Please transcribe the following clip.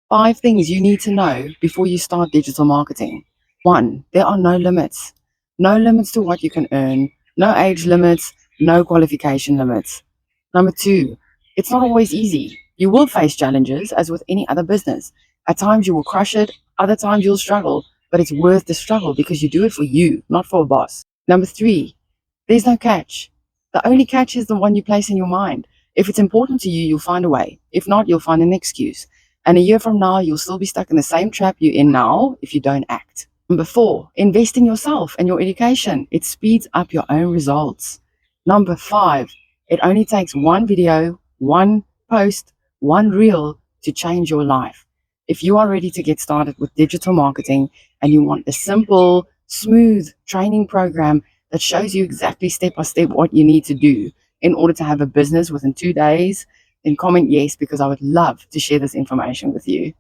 5 things you need to know before you start digital marketing. 1. There are no limits. No limits to what you can earn, no age limits, no qualification limits. Number 2, it's not always easy. You will face challenges as with any other business. At times you will crush it, other times you'll struggle, but it's worth the struggle because you do it for you, not for a boss. Number 3, there's no catch. The only catch is the one you place in your mind. If it's important to you, you'll find a way. If not, you'll find an excuse. And a year from now, you'll still be stuck in the same trap you're in now if you don't act. Number 4, invest in yourself and your education. It speeds up your own results. Number 5, it only takes one video, one post, one reel to change your life. If you are ready to get started with digital marketing and you want a simple, smooth training program that shows you exactly step by step what you need to do in order to have a business within 2 days, then comment yes, because I would love to share this information with you.